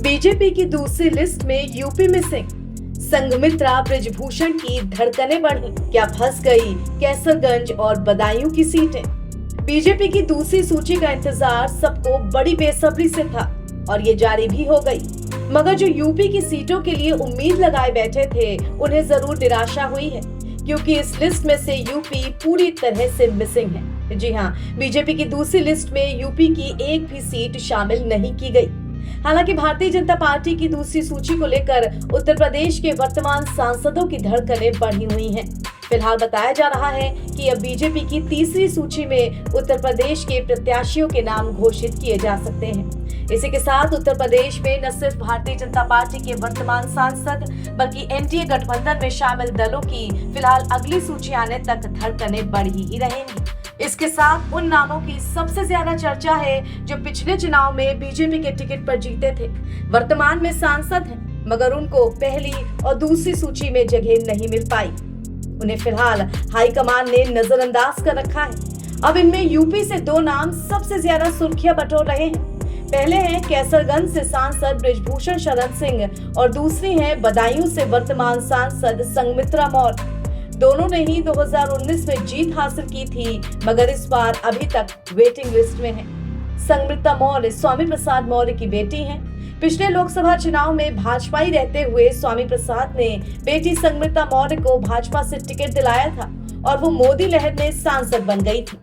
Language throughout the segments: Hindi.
बीजेपी की दूसरी लिस्ट में यूपी मिसिंग। संघमित्रा बृजभूषण की धड़कनें बढ़ी, क्या फंस गई कैसरगंज और बदायूं की सीटें। बीजेपी की दूसरी सूची का इंतजार सबको बड़ी बेसब्री से था और ये जारी भी हो गई। मगर जो यूपी की सीटों के लिए उम्मीद लगाए बैठे थे उन्हें जरूर निराशा हुई है, क्योंकि इस लिस्ट में से यूपी पूरी तरह से मिसिंग है। जी हाँ, बीजेपी की दूसरी लिस्ट में यूपी की एक भी सीट शामिल नहीं की गई। हालांकि भारतीय जनता पार्टी की दूसरी सूची को लेकर उत्तर प्रदेश के वर्तमान सांसदों की धड़कनें बढ़ी हुई हैं। फिलहाल बताया जा रहा है कि अब बीजेपी की तीसरी सूची में उत्तर प्रदेश के प्रत्याशियों के नाम घोषित किए जा सकते हैं। इसी के साथ उत्तर प्रदेश में न सिर्फ भारतीय जनता पार्टी के वर्तमान सांसद बल्कि एनडीए गठबंधन में शामिल दलों की फिलहाल अगली सूची आने तक धड़कनें बढ़ी ही रहेंगी। इसके साथ उन नामों की सबसे ज्यादा चर्चा है जो पिछले चुनाव में बीजेपी के टिकट पर जीते थे, वर्तमान में सांसद हैं, मगर उनको पहली और दूसरी सूची में जगह नहीं मिल पाई। उन्हें फिलहाल हाईकमान ने नजरअंदाज कर रखा है। अब इनमें यूपी से दो नाम सबसे ज्यादा सुर्खियां बटोर रहे हैं। पहले हैं कैसरगंज से सांसद बृजभूषण शरण सिंह और दूसरी हैं बदायूं से वर्तमान सांसद संघमित्रा मौर्य। दोनों ने ही 2019 में जीत हासिल की थी, मगर इस बार अभी तक वेटिंग लिस्ट में है। संघमित्रा मौर्य स्वामी प्रसाद मौर्य की बेटी हैं। पिछले लोकसभा चुनाव में भाजपाई रहते हुए स्वामी प्रसाद ने बेटी संघमित्रा मौर्य को भाजपा से टिकट दिलाया था और वो मोदी लहर में सांसद बन गई थी।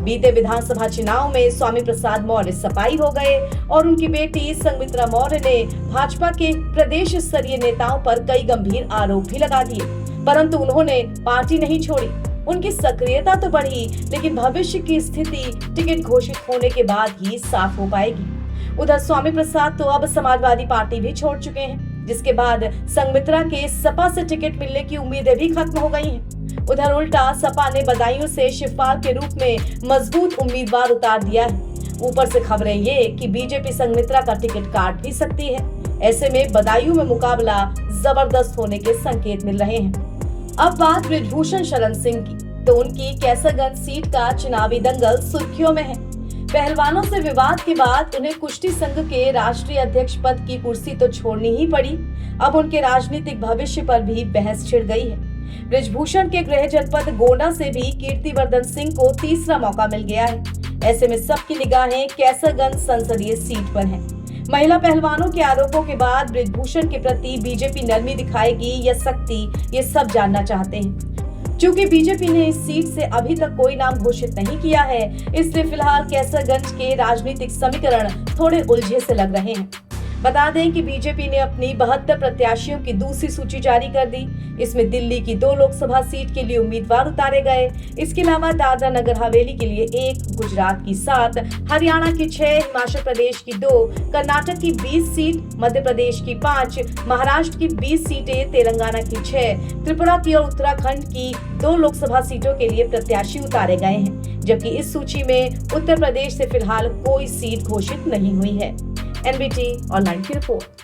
बीते विधानसभा चुनाव में स्वामी प्रसाद मौर्य सफाई हो गए और उनकी बेटी संघमित्रा मौर्य ने भाजपा के प्रदेश स्तरीय नेताओं पर कई गंभीर आरोप भी लगा दिए, परंतु उन्होंने पार्टी नहीं छोड़ी। उनकी सक्रियता तो बढ़ी, लेकिन भविष्य की स्थिति टिकट घोषित होने के बाद ही साफ हो पाएगी। उधर स्वामी प्रसाद तो अब समाजवादी पार्टी भी छोड़ चुके हैं, जिसके बाद संघमित्रा के सपा से टिकट मिलने की उम्मीदें भी खत्म हो गई हैं। उधर उल्टा सपा ने बदायूं से शिवपाल के रूप में मजबूत उम्मीदवार उतार दिया है। ऊपर से खबरें ये कि बीजेपी संघमित्रा का टिकट काट भी सकती है। ऐसे में बदायूं में मुकाबला जबरदस्त होने के संकेत मिल रहे हैं। अब बात बृजभूषण शरण सिंह की, तो उनकी कैसरगंज सीट का चुनावी दंगल सुर्खियों में है। पहलवानों से विवाद के बाद उन्हें कुश्ती संघ के राष्ट्रीय अध्यक्ष पद की कुर्सी तो छोड़नी ही पड़ी। अब उनके राजनीतिक भविष्य पर भी बहस छिड़ गई है। बृजभूषण के गृह जनपद गोंडा से भी कीर्तिवर्धन सिंह को तीसरा मौका मिल गया है। ऐसे में सबकी निगाहें कैसरगंज संसदीय सीट पर हैं। महिला पहलवानों के आरोपों के बाद बृजभूषण के प्रति बीजेपी नरमी दिखाएगी या सख्ती, ये सब जानना चाहते हैं। चूंकि बीजेपी ने इस सीट से अभी तक कोई नाम घोषित नहीं किया है, इसलिए फिलहाल कैसरगंज के राजनीतिक समीकरण थोड़े उलझे से लग रहे हैं। बता दें कि बीजेपी ने अपनी 72 प्रत्याशियों की दूसरी सूची जारी कर दी। इसमें दिल्ली की 2 लोकसभा सीट के लिए उम्मीदवार उतारे गए। इसके अलावा दादरा नगर हवेली के लिए 1, गुजरात की 7, हरियाणा की 6, हिमाचल प्रदेश की 2, कर्नाटक की 20 सीट, मध्य प्रदेश की 5, महाराष्ट्र की 20 सीटें, तेलंगाना की 6, त्रिपुरा की और उत्तराखंड की 2 लोकसभा सीटों के लिए प्रत्याशी उतारे गए हैं। जबकि इस सूची में उत्तर प्रदेश से फिलहाल कोई सीट घोषित नहीं हुई है। एनबीटी ऑनलाइन की रिपोर्ट।